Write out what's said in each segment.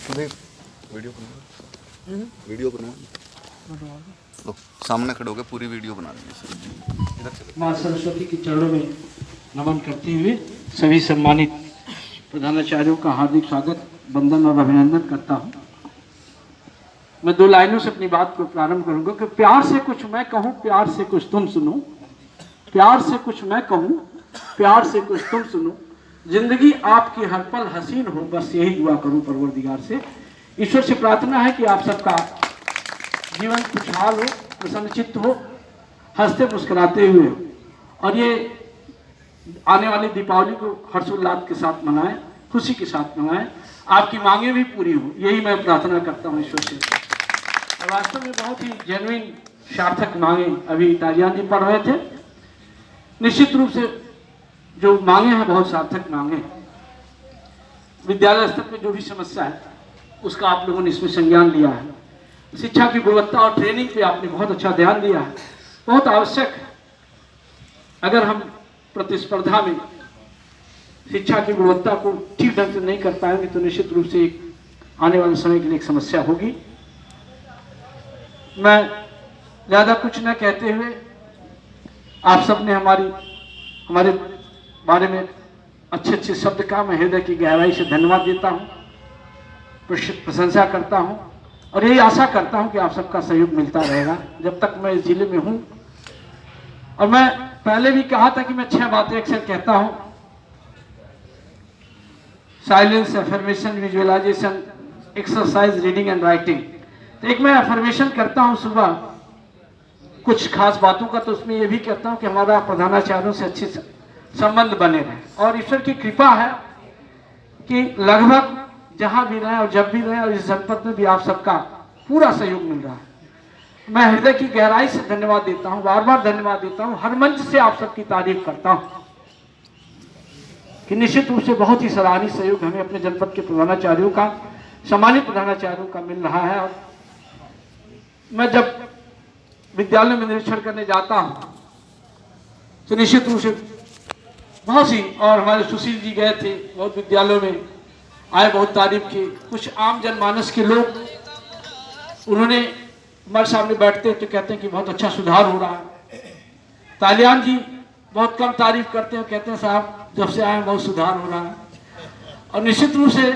Video बना लो, सामने खड़े होकर पूरी वीडियो बना लेंगे। इधर चले। माँ सरस्वती के चरणों में नमन करते हुए सभी सम्मानित प्रधानाचार्यों का हार्दिक स्वागत, वंदन और अभिनंदन करता हूँ। मैं 2 लाइनों से अपनी बात को प्रारंभ करूंगा कि प्यार से कुछ मैं कहूँ, प्यार से कुछ तुम सुनो। प्यार से कुछ मैं कहूँ, प्यार से कुछ तुम सुनो। जिंदगी आपकी हर पल हसीन हो, बस यही दुआ करूँ परवरदिगार से। ईश्वर से प्रार्थना है कि आप सबका जीवन खुशहाल हो, प्रसन्नचित्त हो, हंसते मुस्कुराते हुए, और ये आने वाली दीपावली को हर्षोल्लास के साथ मनाएं, खुशी के साथ मनाएं, आपकी मांगें भी पूरी हो, यही मैं प्रार्थना करता हूँ ईश्वर से। और वास्तव में बहुत ही जेन्युइन सार्थक मांगे अभी ताजियान जी पढ़ रहे थे। निश्चित रूप से जो मांगे हैं बहुत सार्थक मांगे हैं। विद्यालय स्तर पर जो भी समस्या है उसका आप लोगों ने इसमें संज्ञान लिया है। शिक्षा की गुणवत्ता और ट्रेनिंग पे आपने बहुत अच्छा ध्यान दिया है, बहुत आवश्यक है। अगर हम प्रतिस्पर्धा में शिक्षा की गुणवत्ता को ठीक ढंग से नहीं कर पाएंगे तो निश्चित रूप से आने वाले समय के लिए एक समस्या होगी। मैं ज़्यादा कुछ न कहते हुए आप सबने हमारे बारे में अच्छे अच्छे शब्द का मैं हृदय की गहराई से धन्यवाद देता हूँ, प्रशंसा करता हूँ, और यही आशा करता हूँ कि आप सबका सहयोग मिलता रहेगा जब तक मैं इस जिले में हूँ। और मैं पहले भी कहा था कि मैं 6 बातें अक्सर कहता हूँ: silence, affirmation, visualisation, exercise, reading and writing. तो एक मैं अफर्मेशन करता हूँ सुबह कुछ खास बातों का, तो उसमें ये भी कहता हूँ कि हमारा प्रधानाचार्यों से अच्छे संबंध बने रहे। और ईश्वर की कृपा है कि लगभग जहाँ भी रहे और जब भी रहे और इस जनपद में भी आप सबका पूरा सहयोग मिल रहा है। मैं हृदय की गहराई से धन्यवाद देता हूँ, बार बार धन्यवाद देता हूँ, हर मंच से आप सबकी तारीफ करता हूँ कि निश्चित रूप से बहुत ही सराहनीय सहयोग हमें अपने जनपद के प्रधानाचार्यों का, सम्मानित प्रधानाचार्यों का मिल रहा है। और मैं जब विद्यालय में निरीक्षण करने जाता हूँ तो निश्चित रूप से बहुत सी, और हमारे सुशील जी गए थे, बहुत विद्यालयों में आए, बहुत तारीफ की। कुछ आम जनमानस के लोग, उन्होंने हमारे सामने बैठते हैं तो कहते हैं कि बहुत अच्छा सुधार हो रहा है। तालियान जी बहुत कम तारीफ करते हैं, कहते हैं साहब जब से आए बहुत सुधार हो रहा है। और निश्चित रूप से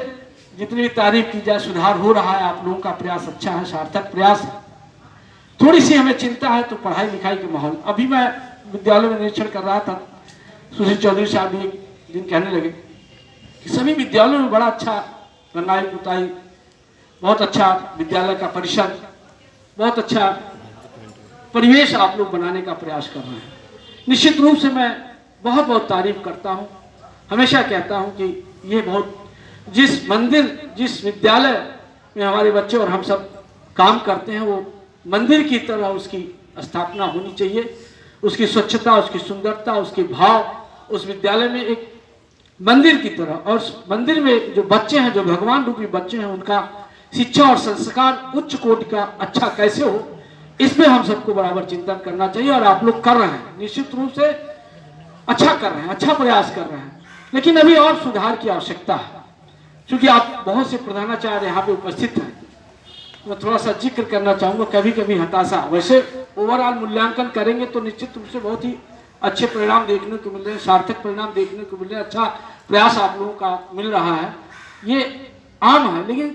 जितनी भी तारीफ की जाए, सुधार हो रहा है। आप लोगों का प्रयास अच्छा है, सार्थक प्रयास है। थोड़ी सी हमें चिंता है तो पढ़ाई लिखाई के माहौल। अभी मैं विद्यालय में निरीक्षण कर रहा था, सुशील चौधरी साहब भी एक दिन कहने लगे कि सभी विद्यालयों में बड़ा अच्छा रंगाई पुताई, बहुत अच्छा विद्यालय का परिसर, बहुत अच्छा परिवेश आप लोग बनाने का प्रयास कर रहे हैं। निश्चित रूप से मैं बहुत बहुत तारीफ करता हूँ। हमेशा कहता हूँ कि ये बहुत, जिस मंदिर, जिस विद्यालय में हमारे बच्चे और हम सब काम करते हैं, वो मंदिर की तरह उसकी स्थापना होनी चाहिए। उसकी स्वच्छता, उसकी सुंदरता, उसके भाव उस विद्यालय में एक मंदिर की तरह, और उस मंदिर में जो बच्चे हैं, जो भगवान रूपी बच्चे हैं, उनका शिक्षा और संस्कार उच्च कोटि का अच्छा कैसे हो, इसमें हम सबको बराबर चिंतन करना चाहिए। और आप लोग कर रहे हैं, निश्चित रूप से अच्छा कर रहे हैं, अच्छा प्रयास कर रहे हैं। लेकिन अभी और सुधार की आवश्यकता है। क्योंकि आप बहुत से प्रधानाचार्य यहाँ पे उपस्थित हैं, मैं थोड़ा सा जिक्र करना चाहूँगा। कभी कभी हताशा, वैसे ओवरऑल मूल्यांकन करेंगे तो निश्चित रूप से बहुत ही अच्छे परिणाम देखने को मिल रहे हैं, सार्थक परिणाम देखने को मिल रहे हैं, अच्छा प्रयास आप लोगों का मिल रहा है, ये आम है। लेकिन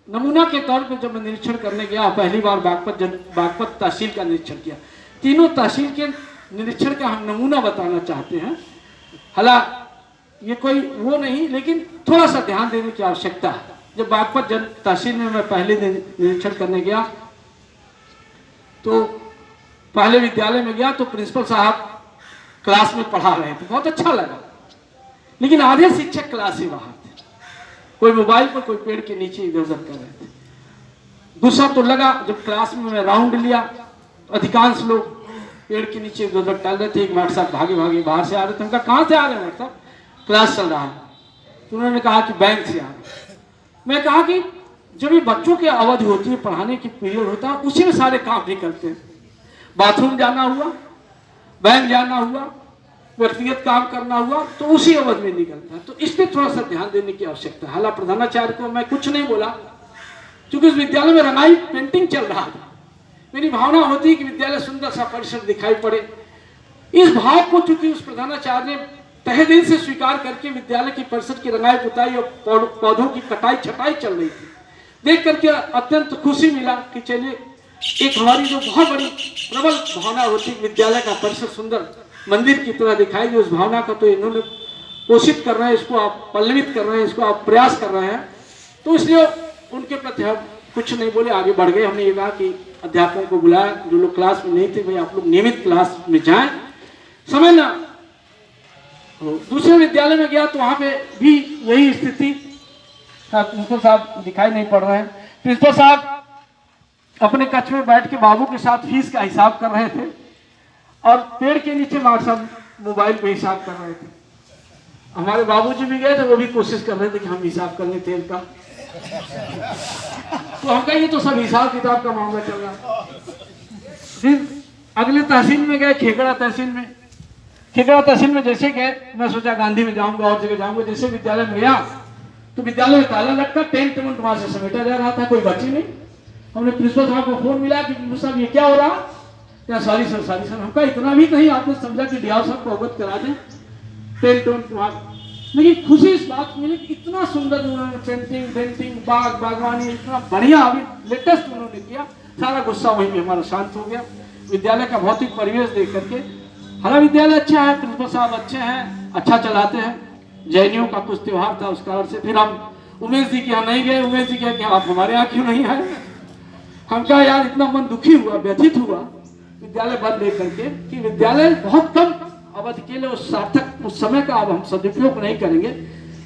नमूना के तौर पे जब मैं निरीक्षण करने गया, पहली बार बागपत तहसील का निरीक्षण किया, तीनों तहसील के निरीक्षण का हम नमूना बताना चाहते हैं। हालांकि ये कोई वो नहीं, लेकिन थोड़ा सा ध्यान देने की आवश्यकता है। जब बागपत तहसील में मैं पहले दिन निरीक्षण करने गया तो पहले विद्यालय में गया तो प्रिंसिपल साहब क्लास में पढ़ा रहे थे, बहुत अच्छा लगा। लेकिन आधे शिक्षक क्लास से बाहर थे, कोई मोबाइल पर, कोई पेड़ के नीचे इधर उधर कर रहे थे। दूसरा तो लगा जब क्लास में मैं राउंड लिया तो अधिकांश लोग पेड़ के नीचे इधर उधर टहल रहे थे। एक मास्टर साहब भागे भागे बाहर से आ रहे थे। उनका कहाँ से आ रहे हैं मास्टर साहब, क्लास चल रहा है। तो उन्होंने कहा कि बैंक से आ रहे। मैं कहा कि जब ये बच्चों की अवधि होती है, पढ़ाने की पीरियड होता है, उसी में सारे काम निकलते हैं। बाथरूम जाना हुआ, बैंक जाना हुआ, व्यक्तिगत काम करना हुआ, तो उसी अवधि में निकलता है। तो इस पर थोड़ा सा ध्यान देने की आवश्यकता है। हालांकि प्रधानाचार्य को मैं कुछ नहीं बोला, चूंकि उस विद्यालय में रंगाई पेंटिंग चल रहा था, मेरी भावना होती कि विद्यालय सुंदर सा परिसर दिखाई पड़े। इस भाव को चूंकि उस प्रधानाचार्य ने तहे दिल से स्वीकार करके विद्यालय की परिसर की रंगाई पुताई और पौधों की कटाई छटाई चल रही थी, देख करके अत्यंत खुशी मिला कि चलिए एक हमारी जो बहुत बड़ी प्रबल भावना होती है विद्यालय का परिसर सुंदर मंदिर की तरह दिखाई दे, उस भावना का तो इन्होंने पोषित कर रहे हैं, इसको आप पल्लवित कर रहे हैं, इसको आप प्रयास कर रहे हैं। तो इसलिए उनके प्रति हम कुछ नहीं बोले, आगे बढ़ गए। हमने ये कहा कि अध्यापकों को बुलाया, जो लोग क्लास में नहीं थे भाई आप लोग नियमित क्लास में जाएं, समय ना। दूसरे विद्यालय में गया तो वहां पे भी यही स्थिति, प्रिंसिपल साहब दिखाई नहीं पड़ रहे हैं। प्रिंसिपल साहब अपने कक्ष में बैठ के बाबू के साथ फीस का हिसाब कर रहे थे और पेड़ के नीचे मास्टर साहब मोबाइल पे हिसाब कर रहे थे। हमारे बाबूजी भी गए थे, वो भी कोशिश कर रहे थे कि हम हिसाब कर लें तेल का। तो हम कहेंगे तो सब हिसाब किताब का मामला चल रहा। फिर अगले तहसील में गए, खेकड़ा तहसील में। खेकड़ा तहसील में जैसे गए, मैं सोचा गांधी में जाऊंगा और जगह जाऊंगा। जैसे विद्यालय में गया तो विद्यालय में ताला लटका, टेंट वेंट वहां से समेटा जा रहा था, कोई बच्ची नहीं। हमने प्रिंसिपल साहब को फोन मिला कि प्रिंसिपल साहब ये क्या हो रहा? क्या सॉरी सर हमका इतना भी नहीं, आपने समझा कि डियाव साहब को अवगत करा दें टेंट वेंट वहां। लेकिन खुशी इस बात की मिली कि इतना सुंदर उन्होंने पेंटिंग बागवानी इतना बढ़िया अभी लेटेस्ट उन्होंने किया। सारा गुस्सा वहीं में हमारा शांत हो गया। विद्यालय का भौतिक परिवेश देख करके हमारा विद्यालय अच्छा है, प्रिंसिपल साहब अच्छे हैं, अच्छा चलाते हैं। जैनियों का कुछ त्योहार था उस कारण से फिर हम उमेश जी के यहाँ नहीं गए। उमेश जी कहे कि आप हमारे यहाँ क्यों नहीं आए? हम कहा यार इतना मन दुखी हुआ, व्यथित हुआ विद्यालय बंद देख करके कि विद्यालय बहुत कम अवधि के लिए उस सार्थक उस समय का अब हम सदुपयोग नहीं करेंगे।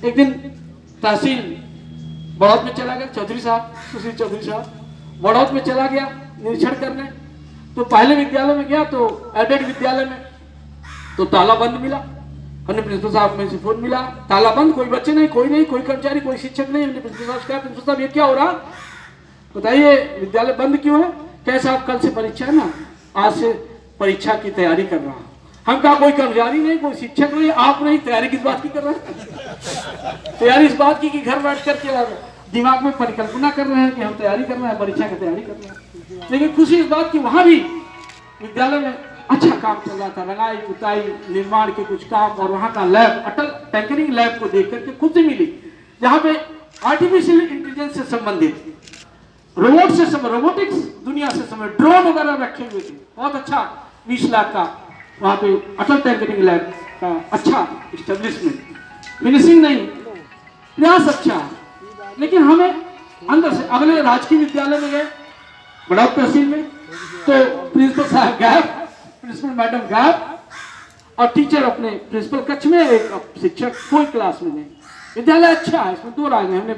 एक दिन तहसील बड़ौद में चला गया, चौधरी साहब सुशील चौधरी साहब बड़ौद में चला गया निरीक्षण करने। तो पहले विद्यालय में गया तो एडेड विद्यालय में तो ताला बंद मिला। हमने प्रिंसिपल साहब में से फोन मिला, ताला बंद, कोई बच्चे नहीं, कोई कर्मचारी, कोई शिक्षक नहीं। हमने प्रिंसिपल साहब से कहा प्रिंसिपल साहब ये क्या हो रहा, बताइए विद्यालय बंद क्यों है? कैसे आप कल से परीक्षा है ना, आज से परीक्षा की तैयारी कर रहा हूँ। हम कहा कोई कर्मचारी नहीं, कोई शिक्षक नहीं, आप नहीं, तैयारी किस बात की कर रहे हैं? तैयारी इस बात की कि घर बैठ करके दिमाग में परिकल्पना कर रहे हैं कि हम तैयारी कर रहे हैं, परीक्षा की तैयारी कर रहे हैं। लेकिन खुशी इस बात की वहां भी विद्यालय में अच्छा काम चल रहा था, रंगाई पुताई निर्माण के कुछ काम, और वहां का लैब अटल टेंकरिंग लैब को देख करके खुशी मिली, जहाँ पे आर्टिफिशियल इंटेलिजेंस से संबंधित रोबोट से रोबोटिक्स दुनिया से संबंधित ड्रोन वगैरह रखे हुए थे। बहुत अच्छा 20 लाख का वहाँ पे अटल टेंकरिंग लैब का अच्छा इस्टेब्लिशमेंट, फिनिशिंग नहीं, प्रयास अच्छा है। लेकिन हमें अंदर से अगले राजकीय विद्यालय में गए बड़ौद तहसील में, तो प्रिंसिपल साहब गायब, प्रिंसिपल मैडम गायब, और टीचर अपने प्रिंसिपल कक्ष में, एक शिक्षक कोई क्लास में नहीं। विद्यालय अच्छा है, इसमें 2 राय है। हमने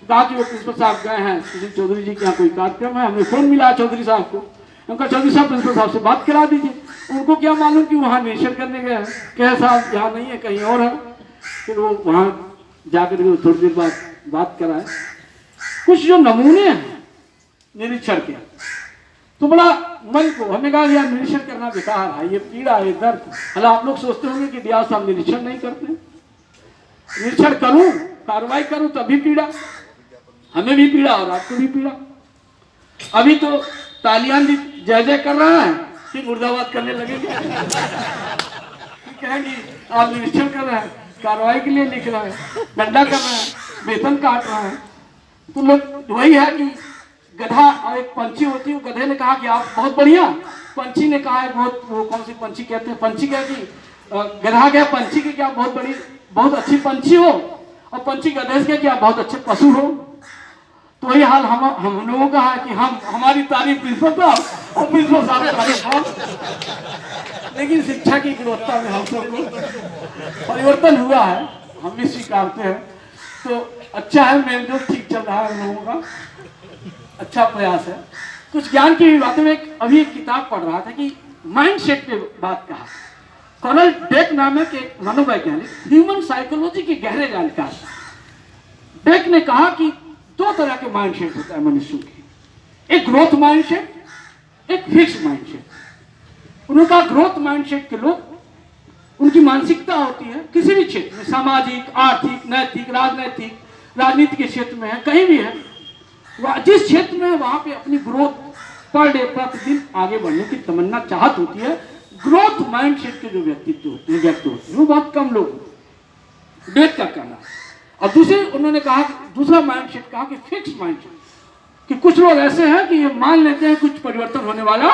कहा कि वो प्रिंसिपल साहब गए हैं सुशील चौधरी जी के यहाँ कोई कार्यक्रम है। हमने फोन मिला चौधरी साहब को, उनका चौधरी साहब प्रिंसिपल साहब से बात करा दीजिए। उनको क्या मालूम कि वहाँ निरीक्षण करने गए हैं, कहे साहब यहाँ नहीं है कहीं और है। फिर वो वहाँ जाकर के थोड़ी देर बाद बात कराए। कुछ जो नमूने हैं निरीक्षण के, तो बड़ा मन को हमने कहा यार निरीक्षण करना बेकार है, ये पीड़ा है, दर्द। हालांकि आप लोग सोचते होंगे कि डियाव साहब निरीक्षण नहीं करते, निरीक्षण करूं कार्रवाई करूं तभी पीड़ा, हमें भी पीड़ा और आपको भी पीड़ा। अभी तो तालियां जय जय कर रहा है, फिर मुर्दाबाद करने लगेंगे। कहेंगे आप निरीक्षण कर रहे हैं, कार्रवाई के लिए लिख रहा है, डंडा कर रहा है, वेतन काट रहा है। तो लोग वही है कि गधा और एक पंछी होती है, गधे ने कहा कि आप बहुत बढ़िया, पंछी ने कहा है बहुत, वो कौन सी पंछी कहते हैं, पंछी कहा कि गधा क्या पंछी के क्या बहुत बड़ी बहुत अच्छी पंछी हो, और पंछी गधे से क्या बहुत अच्छे पशु हो। तो वही हाल हम लोगों का है कि हम हमारी तारीफ प्रिंसिपल साहब और प्रिंसिपल साहब की तारीफ हम, लेकिन शिक्षा की गुणवत्ता में हम सबको परिवर्तन हुआ है, हम भी स्वीकारते हैं। तो अच्छा है, मेलजोल ठीक चल रहा है हम लोगों का, अच्छा प्रयास है। कुछ ज्ञान की भी बातें में अभी एक किताब पढ़ रहा था कि माइंड सेट पे बात कहा। कर्नल डेक नामक एक मनोवैज्ञानिक, ह्यूमन साइकोलॉजी के गहरे जानकार, डेक ने कहा कि 2 तरह के माइंड सेट होता है मनुष्यों के, एक ग्रोथ माइंड सेट, एक फिक्स माइंड सेट। उनका ग्रोथ माइंड सेट के लोग, उनकी मानसिकता होती है किसी भी क्षेत्र में, सामाजिक, आर्थिक, नैतिक, राजनीति के क्षेत्र में है, कहीं भी है, जिस क्षेत्र में वहां पे अपनी ग्रोथ पर डे प्रतिदिन आगे बढ़ने की तमन्ना चाहत होती है, ग्रोथ माइंडसेट के जो व्यक्तित्व होते हैं वो बहुत कम लोग डेट का कहना है। और दूसरे उन्होंने कहा, दूसरा माइंडसेट कहा कि फिक्स माइंडसेट, कि कुछ लोग ऐसे हैं कि ये मान लेते हैं कुछ परिवर्तन होने वाला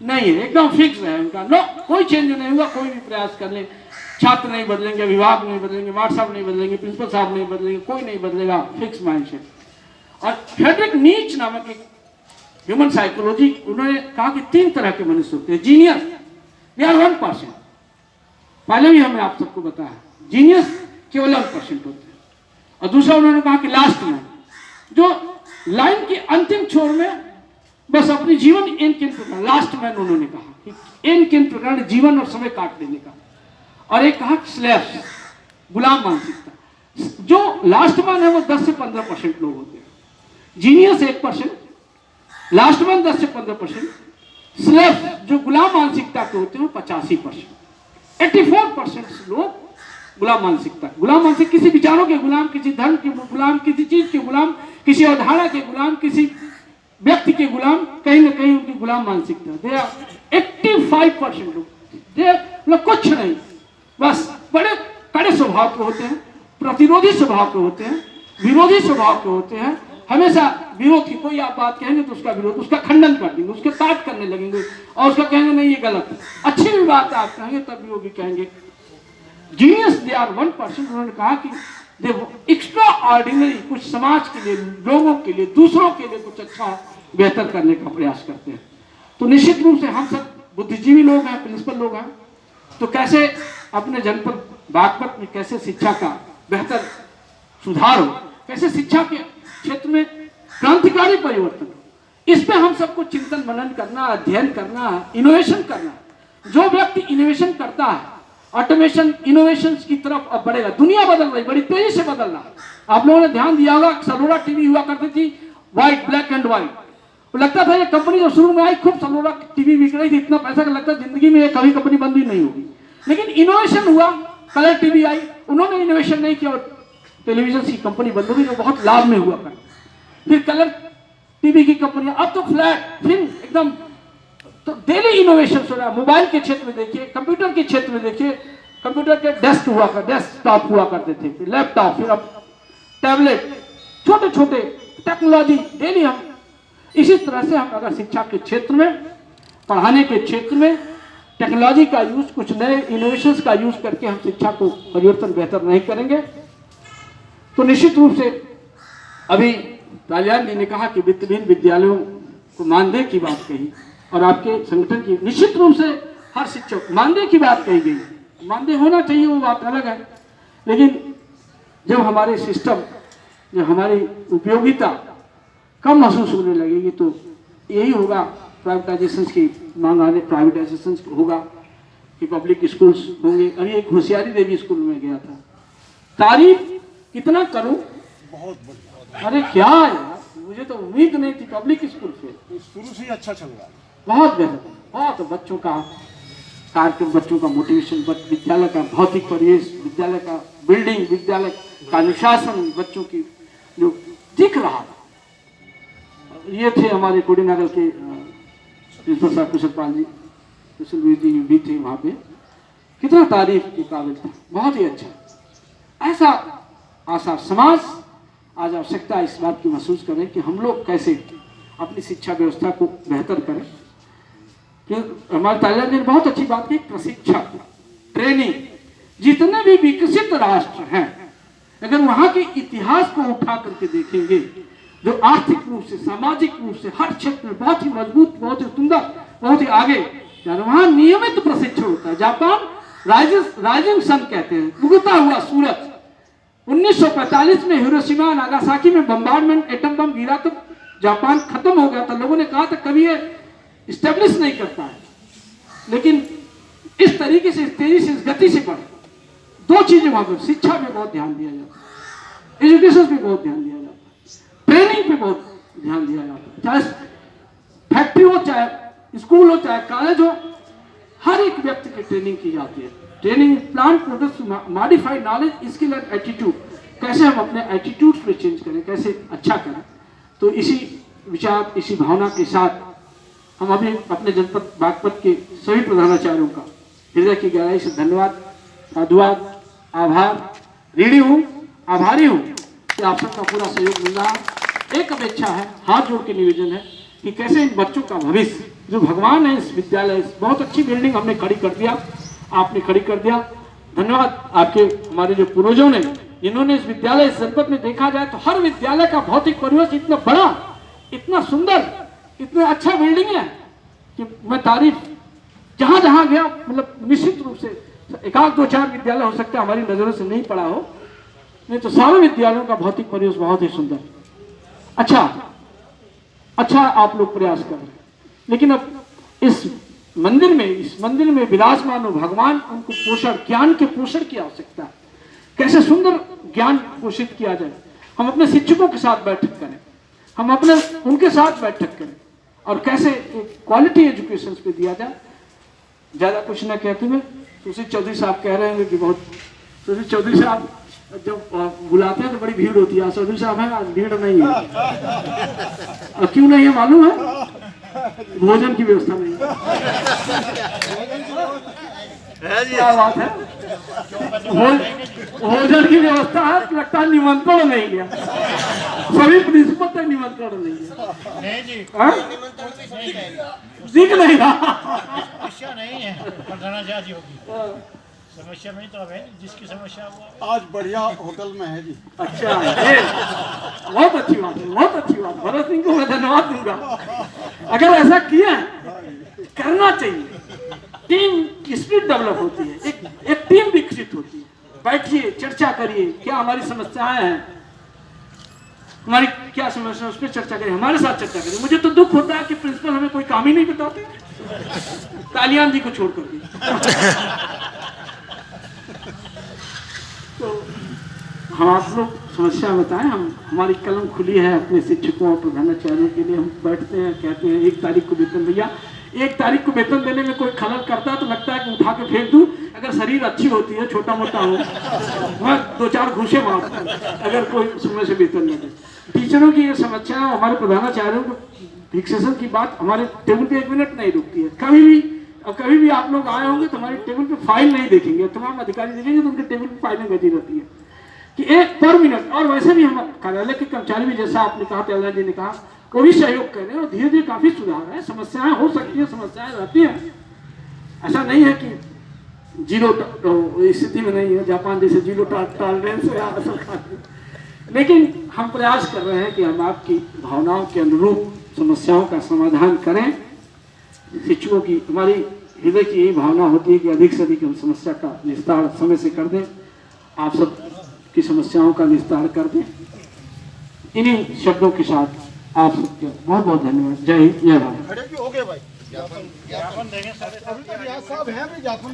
नहीं है, एकदम फिक्स है उनका, नो कोई चेंज नहीं हुआ, कोई भी प्रयास कर ले, छात्र नहीं बदलेंगे, अभिभावक नहीं बदलेंगे, मास्टर साहब नहीं बदलेंगे, प्रिंसिपल साहब नहीं बदलेंगे, कोई नहीं बदलेगा, फिक्स माइंडसेट। और फ्रेडरिक नीच नामक एक ह्यूमन साइकोलॉजी, उन्होंने कहा कि 3 तरह के मनुष्य होते हैं। जीनियस, दे आर 1%, पहले भी हमने आप सबको बताया, जीनियस केवल 1% होते हैं। और दूसरा उन्होंने कहा कि लास्ट मैन, जो लाइन के अंतिम छोर में बस अपनी जीवन एन केन प्रकार, लास्ट मैन उन्होंने कहा कि एन केन प्रकार जीवन और समय काट देने का। और एक कहा स्लेव्स, गुलाम मानसिकता। जो लास्ट मैन है वो 10 से 15% लोग होते हैं, जीनियस 1%, लास्ट मैन 10 से 15%, स्लेव जो गुलाम मानसिकता के होते हैं 85%, 84% लोग गुलाम मानसिकता। गुलाम मानसिक किसी विचारों के गुलाम, किसी धर्म के गुलाम, किसी चीज के गुलाम, किसी अवधारणा के गुलाम, किसी व्यक्ति के गुलाम, कहीं ना कहीं उनकी गुलाम मानसिकता। दे 85% लोग, दे मतलब कुछ नहीं, बस बड़े कड़े स्वभाव के होते हैं, प्रतिरोधी स्वभाव के होते हैं, विरोधी स्वभाव के होते हैं, हमेशा विरोध की कोई आप बात कहेंगे तो उसका विरोध, उसका खंडन कर देंगे, उसके ताट करने लगेंगे और उसका कहेंगे नहीं ये गलत है। अच्छी भी बात आप कहेंगे तब भी वो भी कहेंगे। जीनियस दे आर 1%, उन्होंने कहा कि एक्स्ट्रा ऑर्डिनरी, कुछ समाज के लिए, लोगों के लिए, दूसरों के लिए कुछ अच्छा बेहतर करने का प्रयास करते हैं। तो निश्चित रूप से हम सब बुद्धिजीवी लोग हैं, प्रिंसिपल लोग हैं, तो कैसे अपने जनपद बागपत में कैसे शिक्षा का बेहतर सुधार हो, कैसे शिक्षा के क्षेत्र में क्रांतिकारी परिवर्तन हो, इस पे हम सबको चिंतन मनन करना, अध्ययन करना, इनोवेशन करना। जो व्यक्ति इनोवेशन करता है, ऑटोमेशन इनोवेशन की तरफ अब बढ़ेगा। दुनिया बदल रही, बड़ी तेजी से बदल रहा है। आप लोगों ने ध्यान दिया होगा, सलोरा टीवी हुआ करती थी, व्हाइट, ब्लैक एंड व्हाइट, लगता था ये कंपनी जब शुरू में आई खूब सलोरा टीवी बिक रही थी, इतना पैसा का लगता जिंदगी में कभी कंपनी बंद ही नहीं होगी। लेकिन इनोवेशन हुआ, कलर टीवी आई, उन्होंने इनोवेशन नहीं किया, टेलीविजन की कंपनी बंद हो गई, जो बहुत लाभ में हुआ कर। फिर कलर टीवी की कंपनियां, अब तो फ्लैट फिल्म एकदम, तो डेली इनोवेशन हो रहा है। मोबाइल के क्षेत्र में देखिए, कंप्यूटर के क्षेत्र में देखिए, कंप्यूटर के डेस्कटॉप हुआ करते थे, फिर लैपटॉप, फिर अब टैबलेट, छोटे छोटे टेक्नोलॉजी डेली। हम इसी तरह से हम अगर शिक्षा के क्षेत्र में, पढ़ाने के क्षेत्र में टेक्नोलॉजी का यूज, कुछ नए इनोवेशंस का यूज करके हम शिक्षा को परिवर्तन बेहतर नहीं करेंगे, तो निश्चित रूप से अभी तालियान जी ने कहा कि वित्तहीन विद्यालयों को मानदेय की बात कही, और आपके संगठन की निश्चित रूप से हर शिक्षक मानदेय की बात कही गई, मानदेय होना चाहिए, वो बात अलग है। लेकिन जब हमारे सिस्टम, जब हमारी उपयोगिता कम महसूस होने लगेगी तो यही होगा, प्राइवेटाइजेशन की मांग आने, प्राइवेटाइजेशन होगा कि पब्लिक स्कूल्स होंगे। अभी एक होशियारी देवी स्कूल में गया था, तारीफ कितना करूं, बहुत बढ़िया, अरे क्या यार, मुझे तो उम्मीद नहीं थी पब्लिक स्कूल से, शुरू से ही अच्छा चल रहा है, बहुत बेहतर, बहुत बच्चों का कार्यक्रम, बच्चों का मोटिवेशन, विद्यालय का भौतिक परिवेश, विद्यालय का बिल्डिंग, विद्यालय का अनुशासन, बच्चों की जो दिख रहा था। ये थे हमारे कोडीनागर के प्रिंसिपल साहब कुशलपाल जी, कुशल जी भी थे वहाँ पे, कितना तारीफ के काबिल था, बहुत ही अच्छा। ऐसा आशा समाज आज आवश्यकता है इस बात की महसूस करें कि हम लोग कैसे अपनी शिक्षा व्यवस्था को बेहतर करें। फिर हमारे तालियान ने बहुत अच्छी बात की, प्रशिक्षण, ट्रेनिंग। जितने भी विकसित राष्ट्र हैं, अगर वहाँ के इतिहास को उठा करके देखेंगे, जो आर्थिक रूप से, सामाजिक रूप से, हर क्षेत्र में बहुत ही मजबूत, बहुत ही सुंदर, बहुत ही आगे, वहाँ नियमित प्रशिक्षण होता है। जापान राइजिंग सन कहते हैं, उगता हुआ सूरज। 1945 में हिरोशिमा नागासाकी में बम्बार्डमेंट, एटम बम गिरा तो जापान खत्म हो गया था। लोगों ने कहा था कभी ये स्टेब्लिश नहीं करता है, लेकिन इस तरीके से, इस तेजी से, इस गति से बढ़े। दो चीजें वहां पर, शिक्षा पे बहुत ध्यान दिया जाता है, एजुकेशन पे बहुत ध्यान दिया जाता है, ट्रेनिंग पे बहुत ध्यान दिया जाता है। चाहे फैक्ट्री हो, चाहे स्कूल हो, चाहे कॉलेज हो, हर एक व्यक्ति की ट्रेनिंग की जाती है। Training plant products, modified knowledge, skill and attitude. कैसे हम अपने एटीट्यूड पे चेंज करें, कैसे अच्छा करें, तो इसी विचार, इसी भावना के साथ हम अभी अपने जनपद बागपत के सभी प्रधानाचार्यों का हृदय की गहराई से धन्यवाद, साधुवाद, आभार, ऋणी हूँ, आभारी हूँ कि आप सबका पूरा सहयोग मिल रहा है। एक अपेक्षा है, हाथ जोड़ के निवेदन है कि कैसे इन बच्चों का भविष्य, जो भगवान है इस विद्यालय, बहुत अच्छी बिल्डिंग हमने खड़ी कर दिया, आपने खड़ी कर दिया। धन्यवाद आपके, हमारे जो पूर्वजों ने, इन्होंने इस विद्यालय, इस जनपद में देखा जाए तो हर विद्यालय का भौतिक परिवेश इतना बड़ा, इतना सुंदर, इतना अच्छा बिल्डिंग है कि मैं तारीफ जहां जहां गया, मतलब निश्चित रूप से एक आध दो चार विद्यालय हो सकता है हमारी नजरों से नहीं पड़ा हो, नहीं तो सारे विद्यालयों का भौतिक परिवेश बहुत ही सुंदर। अच्छा आप लोग प्रयास कर रहे हैं, लेकिन अब इस मंदिर में विराजमान हो भगवान, उनको पोषण, ज्ञान के पोषण की आवश्यकता है। कैसे सुंदर ज्ञान पोषित किया जाए, हम अपने शिक्षकों के साथ बैठक करें, हम अपने उनके साथ बैठक करें और कैसे क्वालिटी एजुकेशन पे दिया जाए। ज्यादा कुछ न कहते हुए सुशील चौधरी साहब कह रहे हैं कि बहुत, सुशील चौधरी साहब जब बुलाते हैं तो बड़ी भीड़ होती है, चौधरी साहब है आज भीड़ नहीं है। क्यों नहीं है मालूम है? भोजन की व्यवस्था नहीं है। क्या बात है, भोजन की व्यवस्था है, लगता है निमंत्रण नहीं गया, सभी प्रिंसिपल तक निमंत्रण नहीं है, दिख नहीं रहा। समस्या नहीं है, प्रधानाचार्य होगी समस्या नहीं, तो है जिसकी समस्या हुआ आज बढ़िया होटल में है जी। अच्छा, ये बहुत अच्छी बात है, बहुत अच्छी बात। भरत सिंह को मैं धन्यवाद दूंगा, अगर ऐसा किया करना चाहिए, टीम की स्पिरिट डेवलप होती है, एक टीम विकसित होती है। बैठिए, चर्चा करिए, क्या हमारी समस्याएं हैं, हमारी क्या समस्या है, उस पर चर्चा करिए, हमारे साथ चर्चा करिए। मुझे तो दुख होता है कि प्रिंसिपल हमें कोई काम ही नहीं बताते, कालियान जी को छोड़कर के। तो हम आप लोग समस्या बताएं, हमारी कलम खुली है अपने शिक्षकों और प्रधानाचार्यों के लिए। हम बैठते हैं, कहते हैं 1 तारीख को वेतन भैया, 1 तारीख को वेतन देने में कोई खलल करता है तो लगता है कि उठा के फेंक दूं। अगर शरीर अच्छी होती है, छोटा मोटा हो, मैं 2-4 घूसे मारता हूं अगर कोई समय से वेतन न दे। टीचरों की ये समस्या, हमारे प्रधानाचार्यों को फिक्सेशन की बात हमारे टेबल पे 1 मिनट नहीं रुकती है। कभी भी आप लोग आए होंगे तो हमारे टेबल पे फाइल नहीं देखेंगे, तमाम अधिकारी देखेंगे तो उनके टेबल पे फाइलें बची रहती है कि 1 पर मिनट। और वैसे भी हम कार्यालय के कर्मचारी भी, जैसा आपने कहा, तेलरा जी ने कहा, वो भी सहयोग कर रहे हैं और धीरे धीरे काफी सुधार है। समस्याएं हो सकती है, समस्याएं रहती हैं, ऐसा नहीं है कि जीरो स्थिति में नहीं है, जापान जैसे जीरो टॉलरेंस है सरकार, लेकिन हम प्रयास कर रहे हैं कि हम आपकी भावनाओं के अनुरूप समस्याओं का समाधान करें। शिक्षकों की, हमारी हृदय की यही भावना होती है कि अधिक से अधिक हम समस्या का निस्तार समय से कर दें, आप सब की समस्याओं का निस्तार कर दें। इन्हीं शब्दों के साथ आप सबके बहुत बहुत धन्यवाद। जय हिंद, जय भारत। खड़े भी हो गए भाई, ज्ञापन देंगे सारे अभी तो रियाज साहब हैं भी, ज्ञापन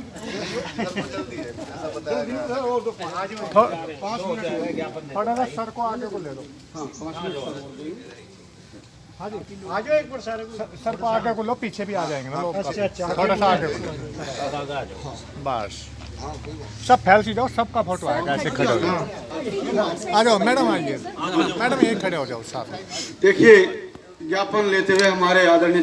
थोड़ा सा सर को आगे को ले लो। हाँ, 5 मिनट हाँ जी, आ जाओ एक बार सारे को। सर को आगे को लो, पीछे भी आ जाएंगे ना लोग। अच्छा, थोड़ा सा आगे को, बस सब फैल सी जाओ, सबका फोटो आएगा, ऐसे खड़े हो जाओ। आ जाओ मैडम, आइए मैडम, यही खड़े हो जाओ साथ। देखिए, ज्ञापन लेते हुए हमारे आदरणीय